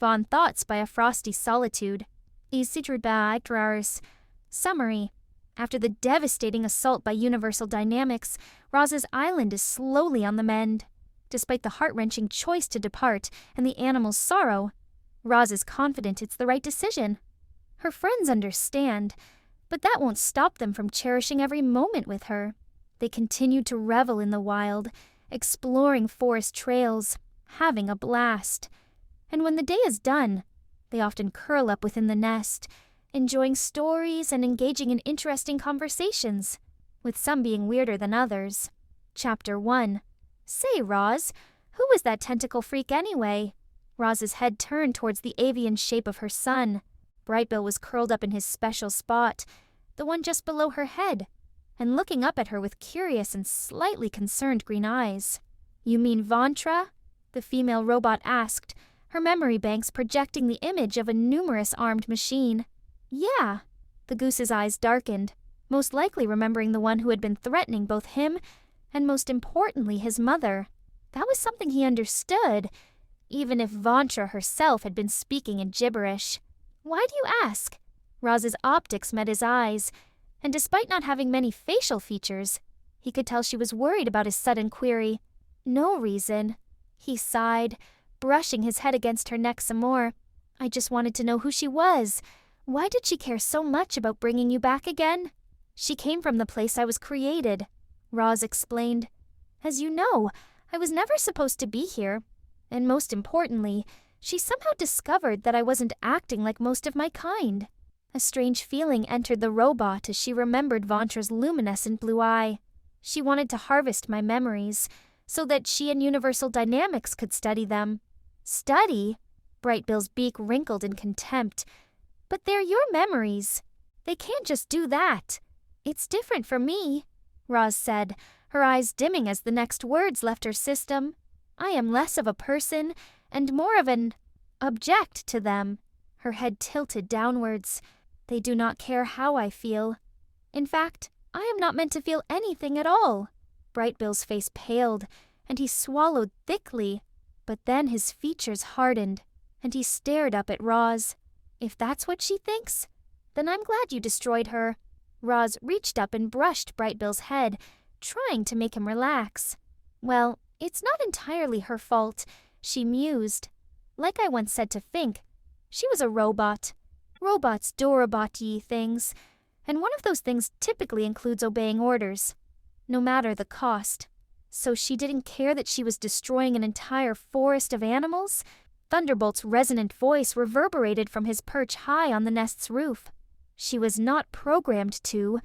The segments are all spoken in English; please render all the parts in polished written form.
Von Thoughts by aFrostySolitude. Summary. After the devastating assault by Universal Dynamics, Roz's island is slowly on the mend. Despite the heart-wrenching choice to depart and the animal's sorrow, Roz is confident it's the right decision. Her friends understand, but that won't stop them from cherishing every moment with her. They continue to revel in the wild, exploring forest trails, having a blast. And when the day is done, they often curl up within the nest, enjoying stories and engaging in interesting conversations, with some being weirder than others. Chapter 1. Say, Roz, who was that tentacle freak anyway? Roz's head turned towards the avian shape of her son. Brightbill was curled up in his special spot, the one just below her head, and looking up at her with curious and slightly concerned green eyes. You mean Vontra? The female robot asked, her memory banks projecting the image of a numerous-armed machine. Yeah. The goose's eyes darkened, most likely remembering the one who had been threatening both him and, most importantly, his mother. That was something he understood, even if Vontra herself had been speaking in gibberish. Why do you ask? Roz's optics met his eyes, and despite not having many facial features, he could tell she was worried about his sudden query. No reason. He sighed, brushing his head against her neck some more. I just wanted to know who she was. Why did she care so much about bringing you back again? She came from the place I was created, Roz explained. As you know, I was never supposed to be here. And most importantly, she somehow discovered that I wasn't acting like most of my kind. A strange feeling entered the robot as she remembered Vontra's luminescent blue eye. She wanted to harvest my memories, so that she and Universal Dynamics could study them. Study? Brightbill's beak wrinkled in contempt. But they're your memories. They can't just do that. It's different for me, Roz said, her eyes dimming as the next words left her system. I am less of a person and more of an object to them. Her head tilted downwards. They do not care how I feel. In fact, I am not meant to feel anything at all. Brightbill's face paled, and he swallowed thickly. But then his features hardened, and he stared up at Roz. If that's what she thinks, then I'm glad you destroyed her. Roz reached up and brushed Brightbill's head, trying to make him relax. Well, it's not entirely her fault, she mused. Like I once said to Fink, she was a robot. Robots do robot-y things, and one of those things typically includes obeying orders, no matter the cost. So she didn't care that she was destroying an entire forest of animals? Thunderbolt's resonant voice reverberated from his perch high on the nest's roof. She was not programmed to.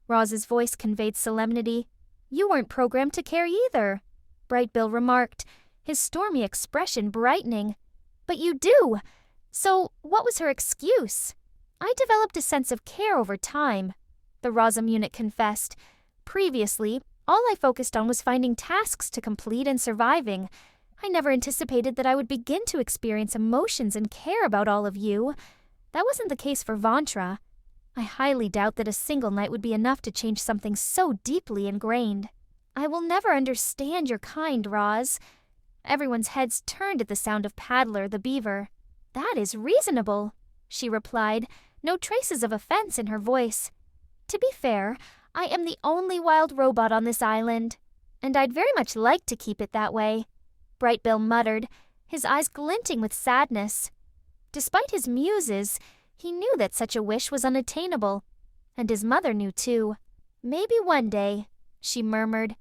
Roz's voice conveyed solemnity. You weren't programmed to care either, Brightbill remarked, his stormy expression brightening. But you do. So what was her excuse? I developed a sense of care over time, the ROZZUM unit confessed. Previously, all I focused on was finding tasks to complete and surviving. I never anticipated that I would begin to experience emotions and care about all of you. That wasn't the case for Vontra. I highly doubt that a single night would be enough to change something so deeply ingrained. I will never understand your kind, Roz. Everyone's heads turned at the sound of Paddler the beaver. That is reasonable, she replied, no traces of offense in her voice. To be fair, I am the only wild robot on this island, and I'd very much like to keep it that way, Brightbill muttered, his eyes glinting with sadness. Despite his muses, he knew that such a wish was unattainable, and his mother knew too. Maybe one day, she murmured,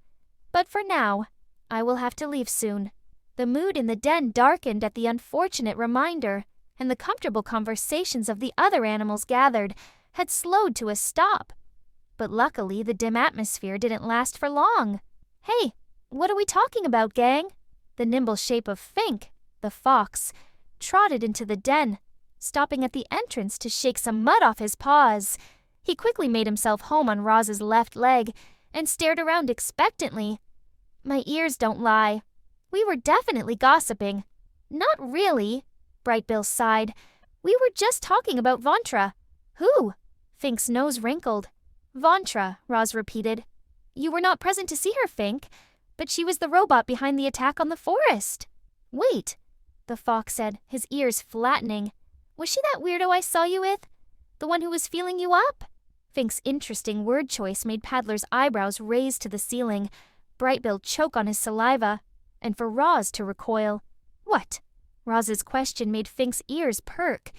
but for now, I will have to leave soon. The mood in the den darkened at the unfortunate reminder, and the comfortable conversations of the other animals gathered had slowed to a stop. But luckily, the dim atmosphere didn't last for long. Hey, what are we talking about, gang? The nimble shape of Fink, the fox, trotted into the den, stopping at the entrance to shake some mud off his paws. He quickly made himself home on Roz's left leg and stared around expectantly. My ears don't lie. We were definitely gossiping. Not really, Brightbill sighed. We were just talking about Vontra. Who? Fink's nose wrinkled. Vontra, Roz repeated. You were not present to see her, Fink, but she was the robot behind the attack on the forest. Wait, the fox said, his ears flattening. Was she that weirdo I saw you with? The one who was feeling you up? Fink's interesting word choice made Paddler's eyebrows raise to the ceiling, Brightbill choke on his saliva, and for Roz to recoil. What? Roz's question made Fink's ears perk.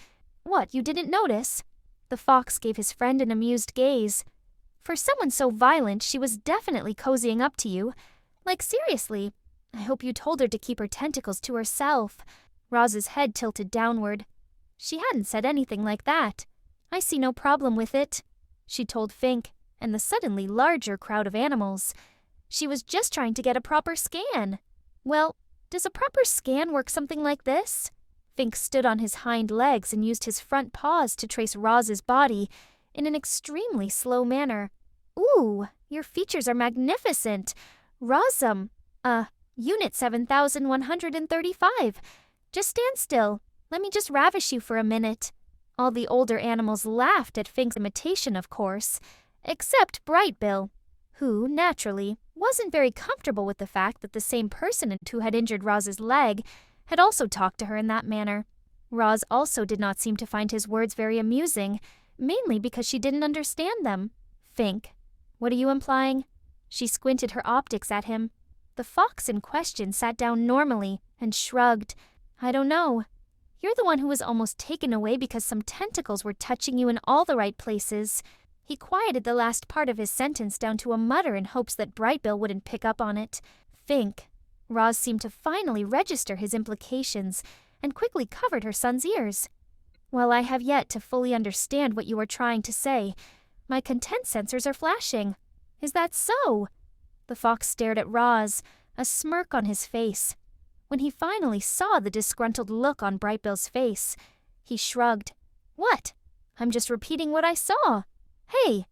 What, you didn't notice? The fox gave his friend an amused gaze. For someone so violent, she was definitely cozying up to you. Like, seriously, I hope you told her to keep her tentacles to herself. Roz's head tilted downward. She hadn't said anything like that. I see no problem with it, she told Fink and the suddenly larger crowd of animals. She was just trying to get a proper scan. Well, does a proper scan work something like this? Fink stood on his hind legs and used his front paws to trace Roz's body in an extremely slow manner. Ooh, your features are magnificent. ROZZUM, Unit 7135. Just stand still. Let me just ravish you for a minute. All the older animals laughed at Fink's imitation, of course, except Brightbill, who, naturally, wasn't very comfortable with the fact that the same person who had injured Roz's leg had also talked to her in that manner. Roz also did not seem to find his words very amusing, mainly because she didn't understand them. Fink, what are you implying? She squinted her optics at him. The fox in question sat down normally and shrugged. I don't know. You're the one who was almost taken away because some tentacles were touching you in all the right places. He quieted the last part of his sentence down to a mutter in hopes that Brightbill wouldn't pick up on it. Fink. Roz seemed to finally register his implications and quickly covered her son's ears. Well, I have yet to fully understand what you are trying to say. My content sensors are flashing. Is that so? The fox stared at Roz, a smirk on his face. When he finally saw the disgruntled look on Brightbill's face, he shrugged. What? I'm just repeating what I saw. Hey!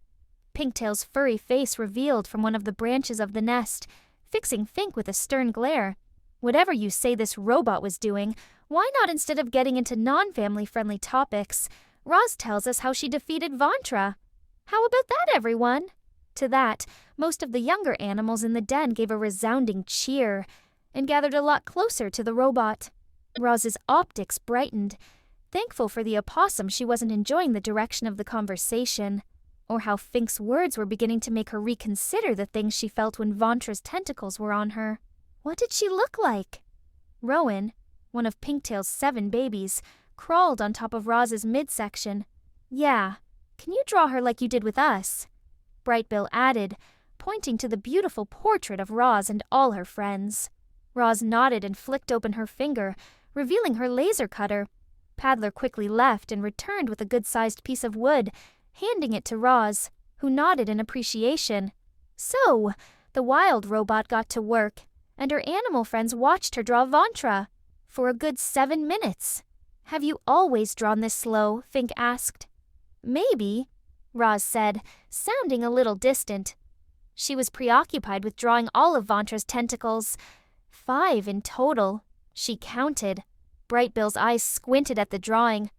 Pinktail's furry face revealed from one of the branches of the nest, fixing Fink with a stern glare. Whatever you say this robot was doing, why not, instead of getting into non-family-friendly topics, Roz tells us how she defeated Vontra? How about that, everyone? To that, most of the younger animals in the den gave a resounding cheer and gathered a lot closer to the robot. Roz's optics brightened, thankful for the opossum she wasn't enjoying the direction of the conversation, or how Fink's words were beginning to make her reconsider the things she felt when Vontra's tentacles were on her. What did she look like? Rowan, one of Pinktail's 7 babies, crawled on top of Roz's midsection. Yeah, can you draw her like you did with us? Brightbill added, pointing to the beautiful portrait of Roz and all her friends. Roz nodded and flicked open her finger, revealing her laser cutter. Paddler quickly left and returned with a good-sized piece of wood, handing it to Roz, who nodded in appreciation. So, the wild robot got to work, and her animal friends watched her draw Vontra for a good 7 minutes. Have you always drawn this slow? Fink asked. Maybe, Roz said, sounding a little distant. She was preoccupied with drawing all of Vontra's tentacles. 5 in total, she counted. Brightbill's eyes squinted at the drawing.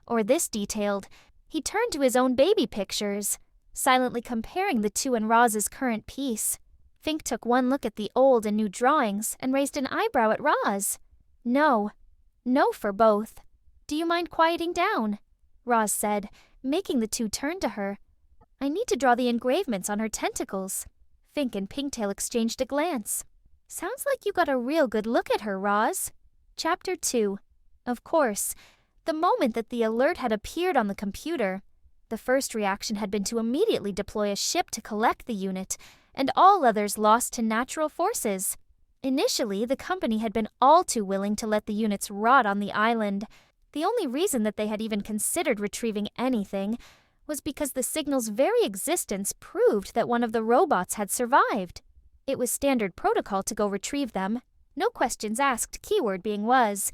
Or this detailed. He turned to his own baby pictures, silently comparing the two in Roz's current piece. Fink took one look at the old and new drawings and raised an eyebrow at Roz. No for both. Do you mind quieting down? Roz said, making the two turn to her. I need to draw the engravements on her tentacles. Fink and Pinktail exchanged a glance. Sounds like you got a real good look at her, Roz. Chapter 2. Of course, the moment that the alert had appeared on the computer, the first reaction had been to immediately deploy a ship to collect the unit, and all others lost to natural forces. Initially, the company had been all too willing to let the units rot on the island. The only reason that they had even considered retrieving anything was because the signal's very existence proved that one of the robots had survived. It was standard protocol to go retrieve them, no questions asked, keyword being was,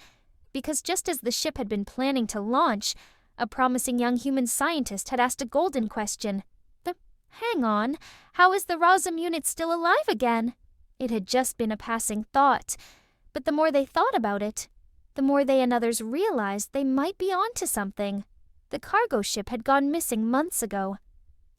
because just as the ship had been planning to launch, a promising young human scientist had asked a golden question. Hang on, how is the ROZZUM unit still alive again? It had just been a passing thought, but the more they thought about it, the more they and others realized they might be onto something. The cargo ship had gone missing months ago.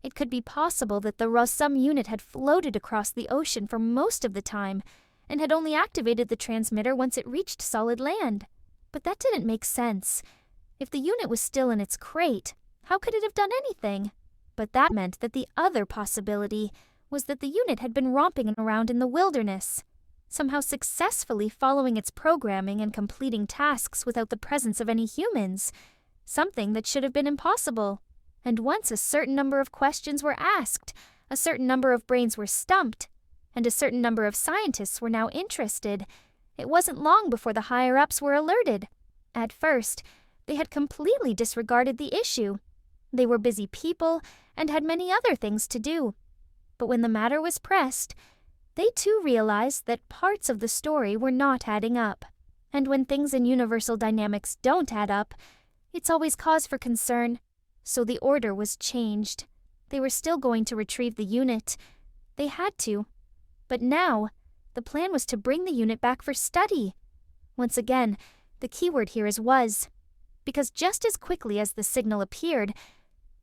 It could be possible that the ROZZUM unit had floated across the ocean for most of the time and had only activated the transmitter once it reached solid land. But that didn't make sense. If the unit was still in its crate, how could it have done anything? But that meant that the other possibility was that the unit had been romping around in the wilderness, somehow successfully following its programming and completing tasks without the presence of any humans, something that should have been impossible. And once a certain number of questions were asked, a certain number of brains were stumped, and a certain number of scientists were now interested, it wasn't long before the higher-ups were alerted. At first, they had completely disregarded the issue. They were busy people and had many other things to do. But when the matter was pressed, they too realized that parts of the story were not adding up. And when things in universal dynamics don't add up, it's always cause for concern. So the order was changed. They were still going to retrieve the unit. They had to. But now, the plan was to bring the unit back for study. Once again, the keyword here is was, because just as quickly as the signal appeared,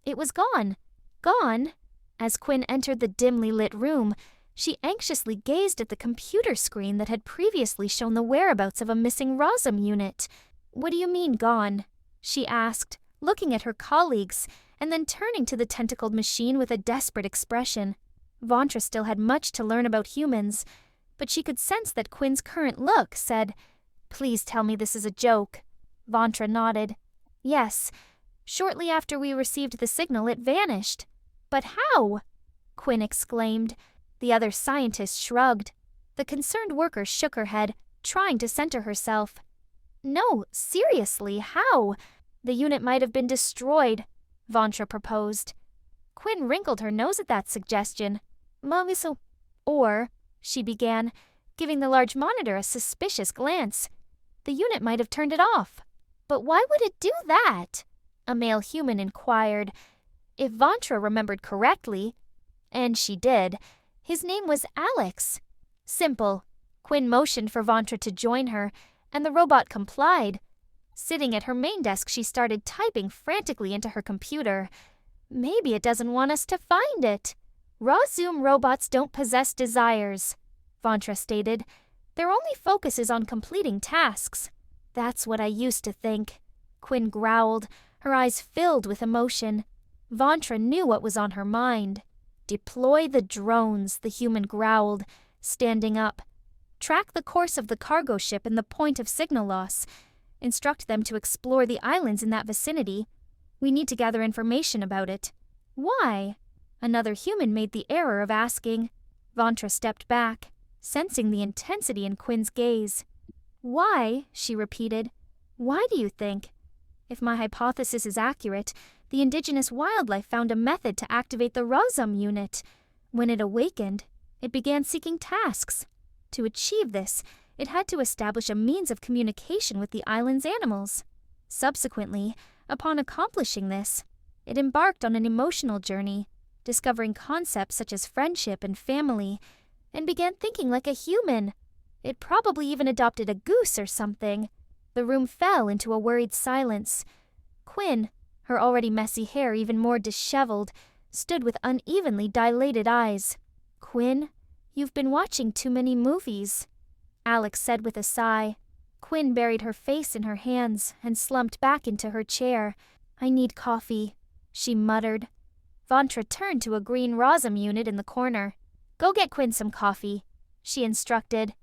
it was gone. Gone? As Quinn entered the dimly lit room, she anxiously gazed at the computer screen that had previously shown the whereabouts of a missing ROZZUM unit. "What do you mean, gone?" she asked, looking at her colleagues, and then turning to the tentacled machine with a desperate expression. Vontra still had much to learn about humans, but she could sense that Quinn's current look said, "Please tell me this is a joke." Vontra nodded. "Yes. Shortly after we received the signal, it vanished." "But how?" Quinn exclaimed. The other scientist shrugged. The concerned worker shook her head, trying to center herself. "No, seriously, how? The unit might have been destroyed," Vontra proposed. Quinn wrinkled her nose at that suggestion. Or, she began, giving the large monitor a suspicious glance. "The unit might have turned it off." "But why would it do that?" a male human inquired. If Vontra remembered correctly, and she did, his name was Alex. Simple. Quinn motioned for Vontra to join her, and the robot complied. Sitting at her main desk, she started typing frantically into her computer. "Maybe it doesn't want us to find it." "ROZZUM robots don't possess desires," Vontra stated. "Their only focus is on completing tasks." "That's what I used to think," Quinn growled, her eyes filled with emotion. Vontra knew what was on her mind. "Deploy the drones," the human growled, standing up. "Track the course of the cargo ship and the point of signal loss. Instruct them to explore the islands in that vicinity. We need to gather information about it." "Why?" Another human made the error of asking. Vontra stepped back, sensing the intensity in Quinn's gaze. "Why?" she repeated. "Why do you think? If my hypothesis is accurate, the indigenous wildlife found a method to activate the ROZZUM unit. When it awakened, it began seeking tasks. To achieve this, it had to establish a means of communication with the island's animals. Subsequently, upon accomplishing this, it embarked on an emotional journey, discovering concepts such as friendship and family, and began thinking like a human. It probably even adopted a goose or something." The room fell into a worried silence. Quinn, her already messy hair even more disheveled, stood with unevenly dilated eyes. "Quinn, you've been watching too many movies," Alex said with a sigh. Quinn buried her face in her hands and slumped back into her chair. "I need coffee," she muttered. Vontra turned to a green ROZZUM unit in the corner. "Go get Quinn some coffee," she instructed.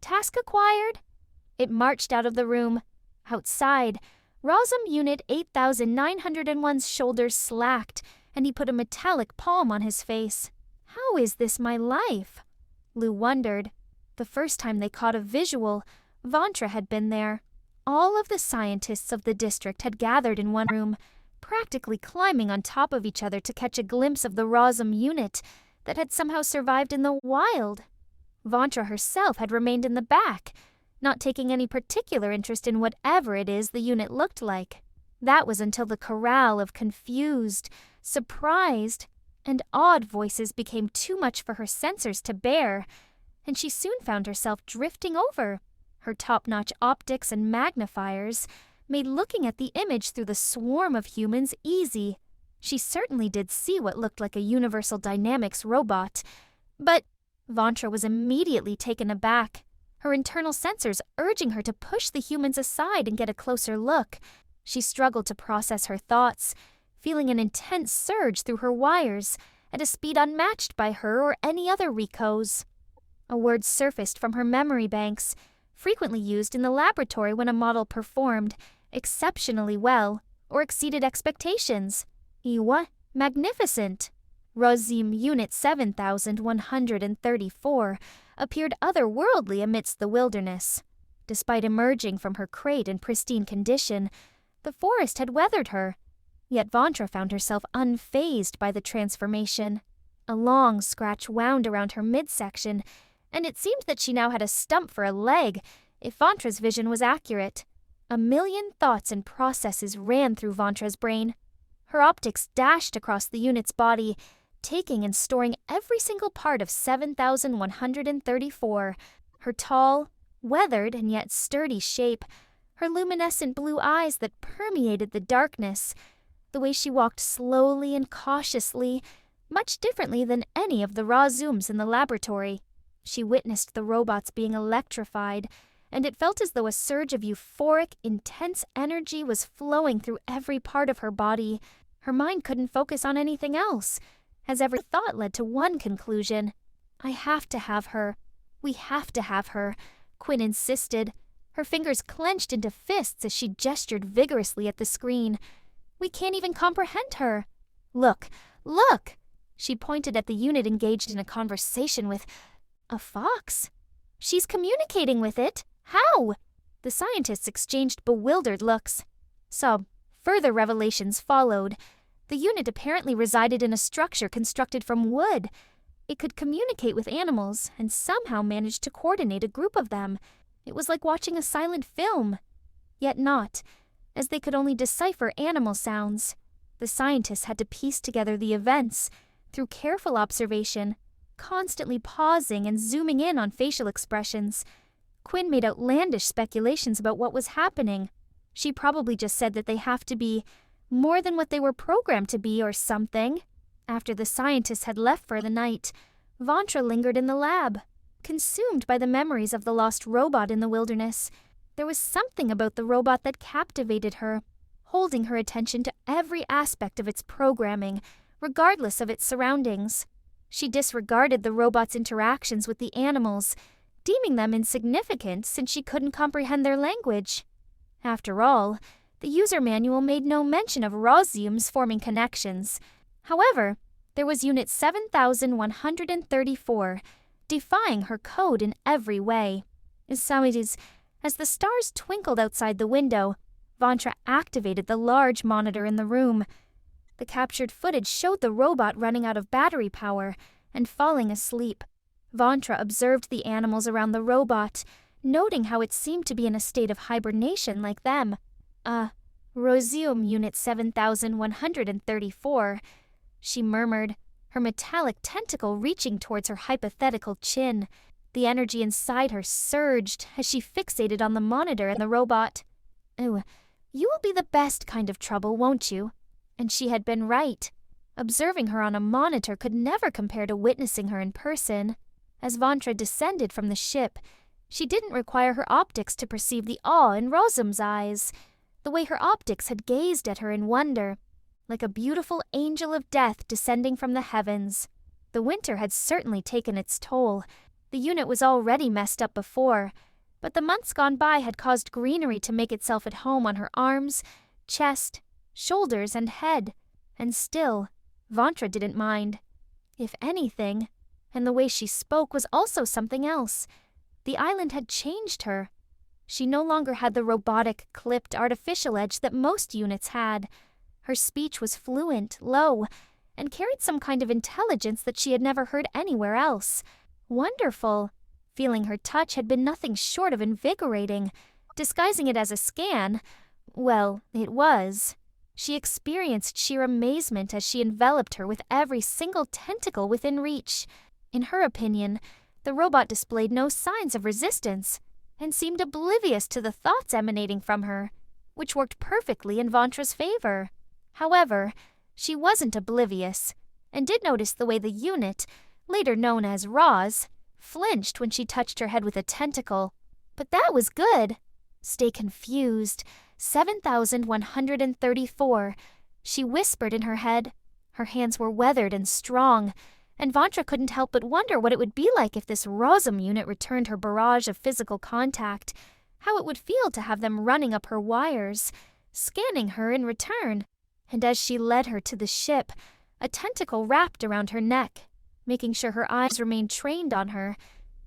"Task acquired?" It marched out of the room. Outside, ROZZUM Unit 8901's shoulders slacked, and he put a metallic palm on his face. "How is this my life?" Lou wondered. The first time they caught a visual, Vontra had been there. All of the scientists of the district had gathered in one room, practically climbing on top of each other to catch a glimpse of the ROZZUM unit that had somehow survived in the wild. Vontra herself had remained in the back, not taking any particular interest in whatever it is the unit looked like. That was until the chorale of confused, surprised, and awed voices became too much for her sensors to bear, and she soon found herself drifting over. Her top-notch optics and magnifiers made looking at the image through the swarm of humans easy. She certainly did see what looked like a universal dynamics robot, but Vontra was immediately taken aback, her internal sensors urging her to push the humans aside and get a closer look. She struggled to process her thoughts, feeling an intense surge through her wires at a speed unmatched by her or any other Ricos. A word surfaced from her memory banks, frequently used in the laboratory when a model performed exceptionally well or exceeded expectations. Iwa, magnificent. ROZZUM Unit 7134 appeared otherworldly amidst the wilderness. Despite emerging from her crate in pristine condition, the forest had weathered her. Yet Vontra found herself unfazed by the transformation. A long scratch wound around her midsection, and it seemed that she now had a stump for a leg, if Vontra's vision was accurate. A million thoughts and processes ran through Vontra's brain. Her optics dashed across the unit's body, taking and storing every single part of 7134. Her tall, weathered, and yet sturdy shape, her luminescent blue eyes that permeated the darkness, the way she walked slowly and cautiously, much differently than any of the ROZZUMs in the laboratory. She witnessed the robots being electrified, and it felt as though a surge of euphoric, intense energy was flowing through every part of her body. Her mind couldn't focus on anything else, as every thought led to one conclusion. I have to have her. We have to have her, Quinn insisted. Her fingers clenched into fists as she gestured vigorously at the screen. We can't even comprehend her. Look, look! She pointed at the unit engaged in a conversation with a fox. She's communicating with it. How? The scientists exchanged bewildered looks. So, further revelations followed. The unit apparently resided in a structure constructed from wood. It could communicate with animals and somehow managed to coordinate a group of them. It was like watching a silent film. Yet not, as they could only decipher animal sounds. The scientists had to piece together the events through careful observation, constantly pausing and zooming in on facial expressions. Quinn made outlandish speculations about what was happening. She probably just said that they have to be more than what they were programmed to be or something. After the scientists had left for the night, Vontra lingered in the lab, consumed by the memories of the lost robot in the wilderness. There was something about the robot that captivated her, holding her attention to every aspect of its programming, regardless of its surroundings. She disregarded the robot's interactions with the animals, deeming them insignificant since she couldn't comprehend their language. After all, the user manual made no mention of ROZZUMs forming connections. However, there was Unit 7134, defying her code in every way. As the stars twinkled outside the window, Vontra activated the large monitor in the room. The captured footage showed the robot running out of battery power and falling asleep. Vontra observed the animals around the robot, noting how it seemed to be in a state of hibernation like them. ROZZUM Unit 7134, she murmured, her metallic tentacle reaching towards her hypothetical chin. The energy inside her surged as she fixated on the monitor and the robot. "Oh, you will be the best kind of trouble, won't you?" And she had been right. Observing her on a monitor could never compare to witnessing her in person. As Vontra descended from the ship, she didn't require her optics to perceive the awe in ROZZUM's eyes. The way her optics had gazed at her in wonder, like a beautiful angel of death descending from the heavens. The winter had certainly taken its toll. The unit was already messed up before, but the months gone by had caused greenery to make itself at home on her arms, chest, shoulders, and head. And still, Vontra didn't mind. If anything, and the way she spoke was also something else. The island had changed her. She no longer had the robotic, clipped, artificial edge that most units had. Her speech was fluent, low, and carried some kind of intelligence that she had never heard anywhere else. Wonderful. Feeling her touch had been nothing short of invigorating. Disguising it as a scan, well, it was. She experienced sheer amazement as she enveloped her with every single tentacle within reach. In her opinion, the robot displayed no signs of resistance and seemed oblivious to the thoughts emanating from her, which worked perfectly in Vontra's favor. However, she wasn't oblivious, and did notice the way the unit, later known as Roz, flinched when she touched her head with a tentacle. But that was good. Stay confused. 7,134. She whispered in her head. Her hands were weathered and strong, and Vontra couldn't help but wonder what it would be like if this ROZZUM unit returned her barrage of physical contact, how it would feel to have them running up her wires, scanning her in return. And as she led her to the ship, a tentacle wrapped around her neck, making sure her eyes remained trained on her.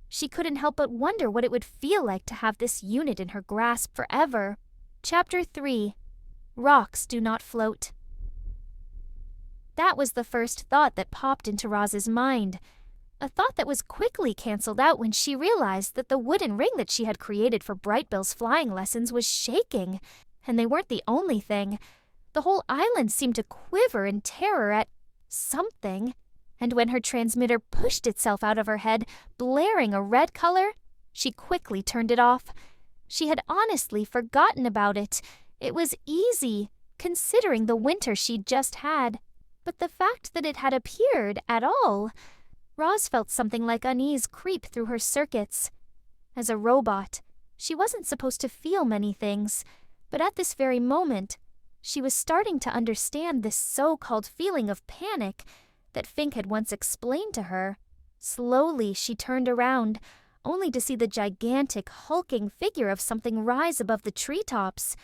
She couldn't help but wonder what it would feel like to have this unit in her grasp forever. Chapter 3. Rocks Do Not Float. That was the first thought that popped into Roz's mind, a thought that was quickly cancelled out when she realized that the wooden ring that she had created for Brightbill's flying lessons was shaking, and they weren't the only thing. The whole island seemed to quiver in terror at something, and when her transmitter pushed itself out of her head, blaring a red color, she quickly turned it off. She had honestly forgotten about it. It was easy, considering the winter she'd just had. But the fact that it had appeared at all, Roz felt something like unease creep through her circuits. As a robot, she wasn't supposed to feel many things, but at this very moment, she was starting to understand this so-called feeling of panic that Fink had once explained to her. Slowly, she turned around, only to see the gigantic, hulking figure of something rise above the treetops.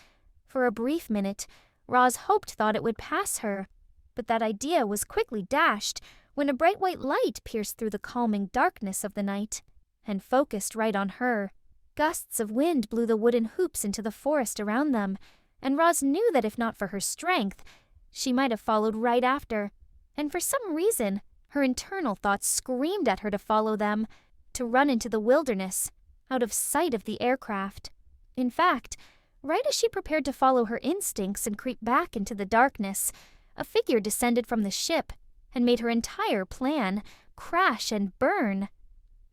For a brief minute, Roz thought it would pass her, but that idea was quickly dashed when a bright white light pierced through the calming darkness of the night and focused right on her. Gusts of wind blew the wooden hoops into the forest around them, and Roz knew that if not for her strength, she might have followed right after. And for some reason, her internal thoughts screamed at her to follow them, to run into the wilderness, out of sight of the aircraft. In fact, right as she prepared to follow her instincts and creep back into the darkness, a figure descended from the ship and made her entire plan crash and burn.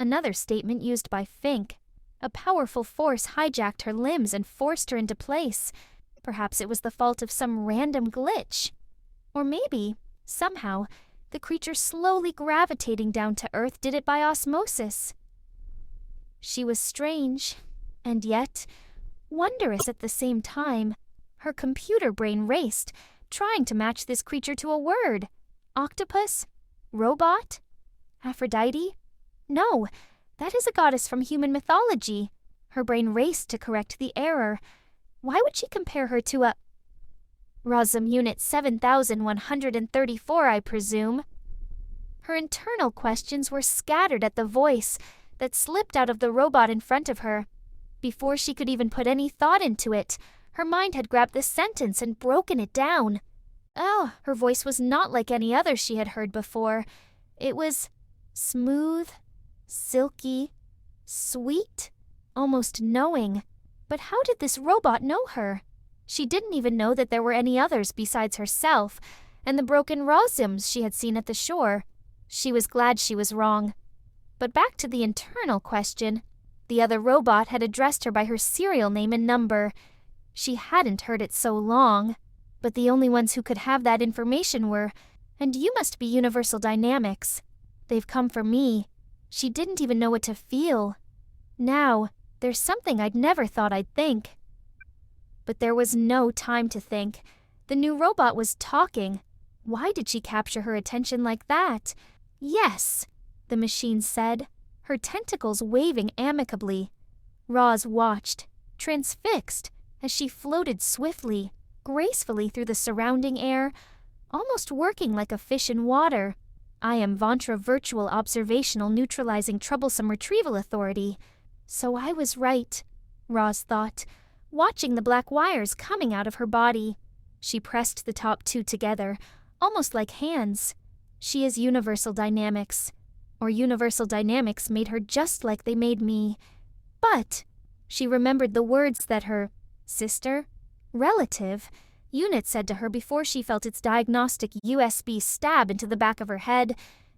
Another statement used by Fink. A powerful force hijacked her limbs and forced her into place. Perhaps it was the fault of some random glitch. Or maybe, somehow, the creature slowly gravitating down to Earth did it by osmosis. She was strange, and yet wondrous at the same time. Her computer brain raced, trying to match this creature to a word. Octopus? Robot? Aphrodite? No, that is a goddess from human mythology. Her brain raced to correct the error. Why would she compare her to a ROZZUM Unit 7134, I presume? Her internal questions were scattered at the voice that slipped out of the robot in front of her. Before she could even put any thought into it, her mind had grabbed the sentence and broken it down. Oh, her voice was not like any other she had heard before. It was smooth, silky, sweet, almost knowing. But how did this robot know her? She didn't even know that there were any others besides herself and the broken ROZZUMs she had seen at the shore. She was glad she was wrong. But back to the internal question. The other robot had addressed her by her serial name and number. She hadn't heard it so long. But the only ones who could have that information were, and you must be Universal Dynamics. They've come for me. She didn't even know what to feel. Now, there's something I'd never thought I'd think. But there was no time to think. The new robot was talking. Why did she capture her attention like that? Yes, the machine said, her tentacles waving amicably. Roz watched, transfixed, as she floated swiftly, gracefully through the surrounding air, almost working like a fish in water. I am Vontra Virtual Observational Neutralizing Troublesome Retrieval Authority. So I was right, Roz thought, watching the black wires coming out of her body. She pressed the top two together, almost like hands. She is Universal Dynamics, or Universal Dynamics made her just like they made me. But she remembered the words that her sister, relative, unit said to her before she felt its diagnostic USB stab into the back of her head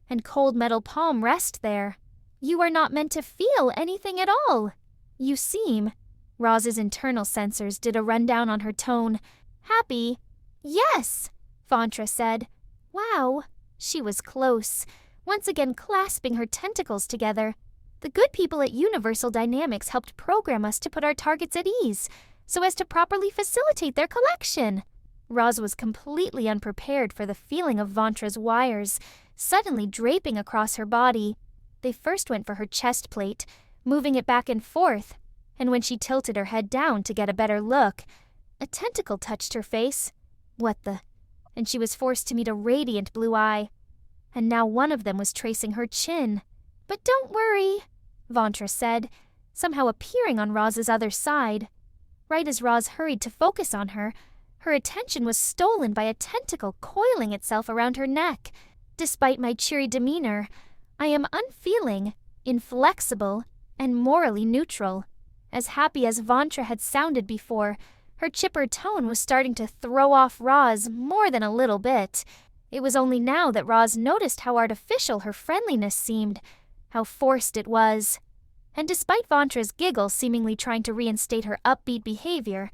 and cold metal palm rest there. You are not meant to feel anything at all. You seem, Roz's internal sensors did a rundown on her tone, happy. Yes, Vontra said. Wow, she was close, once again clasping her tentacles together. The good people at Universal Dynamics helped program us to put our targets at ease, so as to properly facilitate their collection. Roz was completely unprepared for the feeling of Vontra's wires suddenly draping across her body. They first went for her chest plate, moving it back and forth, and when she tilted her head down to get a better look, a tentacle touched her face. What the? And she was forced to meet a radiant blue eye. And now one of them was tracing her chin. "But don't worry," Vontra said, somehow appearing on Roz's other side. Right as Roz hurried to focus on her, her attention was stolen by a tentacle coiling itself around her neck. Despite my cheery demeanor, I am unfeeling, inflexible, and morally neutral. As happy as Vontra had sounded before, her chipper tone was starting to throw off Roz more than a little bit. It was only now that Roz noticed how artificial her friendliness seemed, how forced it was. And despite Vontra's giggle seemingly trying to reinstate her upbeat behavior,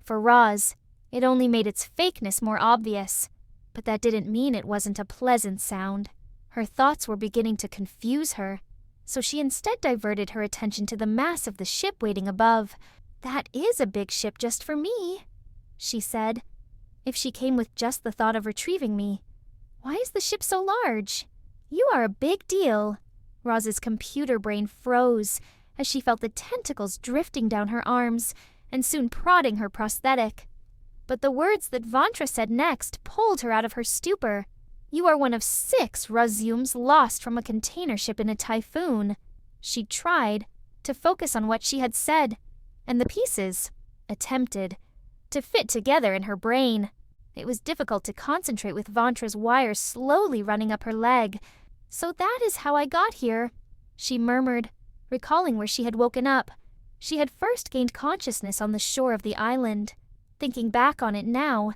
for Roz, it only made its fakeness more obvious. But that didn't mean it wasn't a pleasant sound. Her thoughts were beginning to confuse her, so she instead diverted her attention to the mass of the ship waiting above. "That is a big ship just for me," she said. "If she came with just the thought of retrieving me, why is the ship so large? You are a big deal." Roz's computer brain froze as she felt the tentacles drifting down her arms and soon prodding her prosthetic. But the words that Vontra said next pulled her out of her stupor. "You are one of 6 ROZZUMs lost from a container ship in a typhoon." She tried to focus on what she had said, and the pieces attempted to fit together in her brain. It was difficult to concentrate with Vontra's wires slowly running up her leg. "So that is how I got here," she murmured, recalling where she had woken up. She had first gained consciousness on the shore of the island. Thinking back on it now,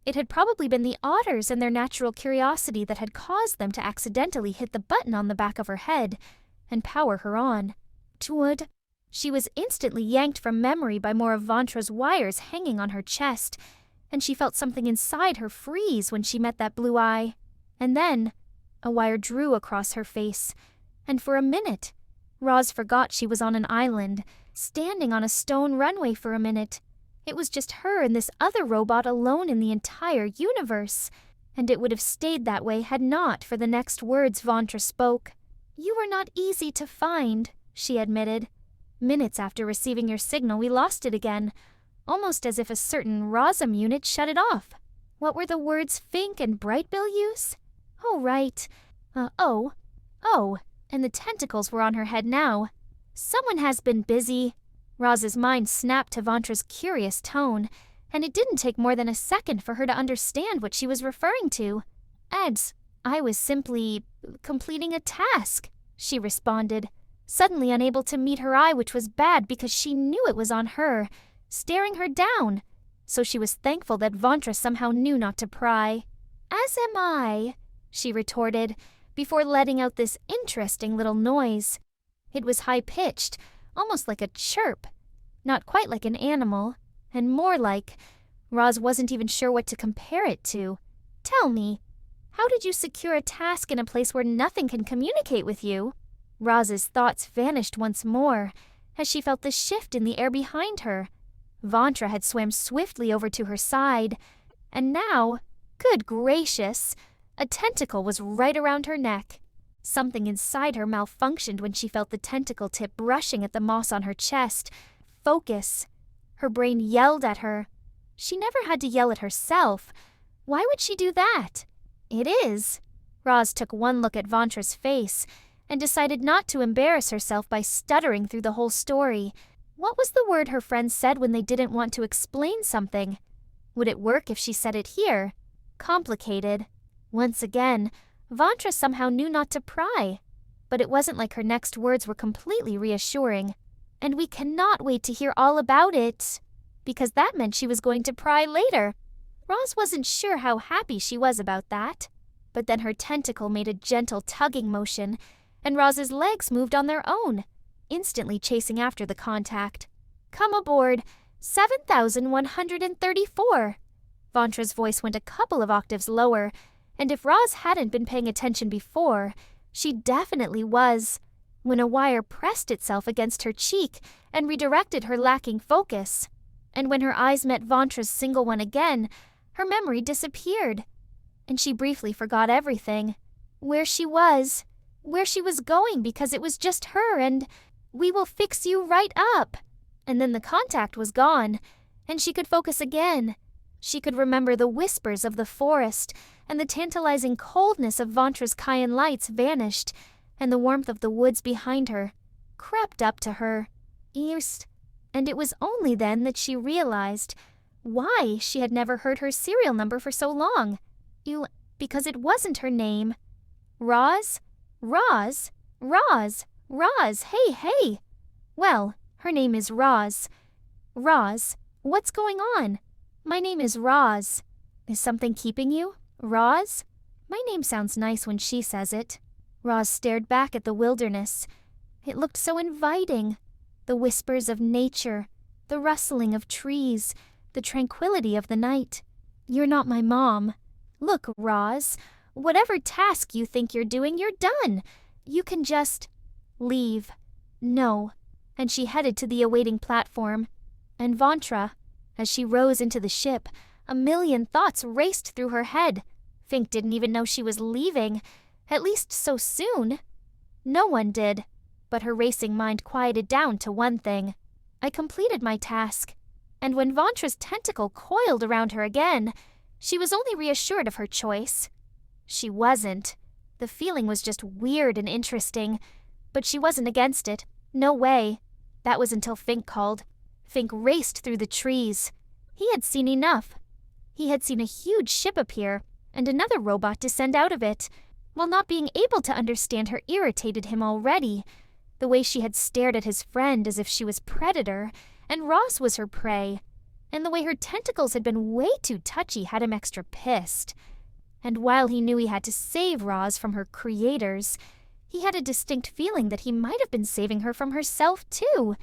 it had probably been the otters and their natural curiosity that had caused them to accidentally hit the button on the back of her head and power her on. Twood. She was instantly yanked from memory by more of Vontra's wires hanging on her chest, and she felt something inside her freeze when she met that blue eye. And then a wire drew across her face, and for a minute, Roz forgot she was on an island, standing on a stone runway for a minute. It was just her and this other robot alone in the entire universe, and it would have stayed that way had not for the next words Vontra spoke. "You were not easy to find," she admitted. "Minutes after receiving your signal, we lost it again, almost as if a certain ROZZUM unit shut it off. What were the words Fink and Brightbill use? Oh, right. Oh, and the tentacles were on her head now. Someone has been busy." Roz's mind snapped to Vontra's curious tone, and it didn't take more than a second for her to understand what she was referring to. I was simply completing a task," she responded, suddenly unable to meet her eye, which was bad because she knew it was on her, staring her down, so she was thankful that Vontra somehow knew not to pry. "As am I," she retorted, before letting out this interesting little noise. It was high-pitched, almost like a chirp, not quite like an animal, and more like, Roz wasn't even sure what to compare it to. "Tell me, how did you secure a task in a place where nothing can communicate with you?" Roz's thoughts vanished once more as she felt the shift in the air behind her. Vontra had swam swiftly over to her side, and now, good gracious, a tentacle was right around her neck. Something inside her malfunctioned when she felt the tentacle tip brushing at the moss on her chest. Focus. Her brain yelled at her. She never had to yell at herself. Why would she do that? "It is." Roz took one look at Vontra's face and decided not to embarrass herself by stuttering through the whole story. What was the word her friends said when they didn't want to explain something? Would it work if she said it here? Complicated. Once again, Vontra somehow knew not to pry, but it wasn't like her next words were completely reassuring. "And we cannot wait to hear all about it," because that meant she was going to pry later. Roz wasn't sure how happy she was about that, but then her tentacle made a gentle tugging motion, and Roz's legs moved on their own, instantly chasing after the contact. "Come aboard, 7134. Vontra's voice went a couple of octaves lower, and if Roz hadn't been paying attention before, she definitely was. when a wire pressed itself against her cheek and redirected her lacking focus. And when her eyes met Vontra's single one again, her memory disappeared, and she briefly forgot everything. Where she was going, because it was just her, and "We will fix you right up." And then the contact was gone, and she could focus again. She could remember the whispers of the forest, and the tantalizing coldness of Vontra's Cayenne lights vanished, and the warmth of the woods behind her crept up to her ears. And it was only then that she realized why she had never heard her serial number for so long. Because it wasn't her name. Roz? Roz? Roz? Roz? Hey! Well, her name is Roz. Roz, what's going on? My name is Roz. Is something keeping you? Roz? My name sounds nice when she says it. Roz stared back at the wilderness. It looked so inviting. The whispers of nature, the rustling of trees, the tranquility of the night. You're not my mom. Look, Roz, whatever task you think you're doing, you're done. You can just leave. No. And she headed to the awaiting platform. And Vontra, as she rose into the ship, a million thoughts raced through her head. Fink didn't even know she was leaving, at least so soon. No one did, but her racing mind quieted down to one thing. I completed my task, and when Vontra's tentacle coiled around her again, she was only reassured of her choice. She wasn't. The feeling was just weird and interesting, but she wasn't against it. No way. That was until Fink called. Fink raced through the trees. He had seen enough. He had seen a huge ship appear, and another robot descend out of it. While not being able to understand her irritated him already. The way she had stared at his friend as if she was predator, and Roz was her prey. And the way her tentacles had been way too touchy had him extra pissed. And while he knew he had to save Roz from her creators, he had a distinct feeling that he might have been saving her from herself too.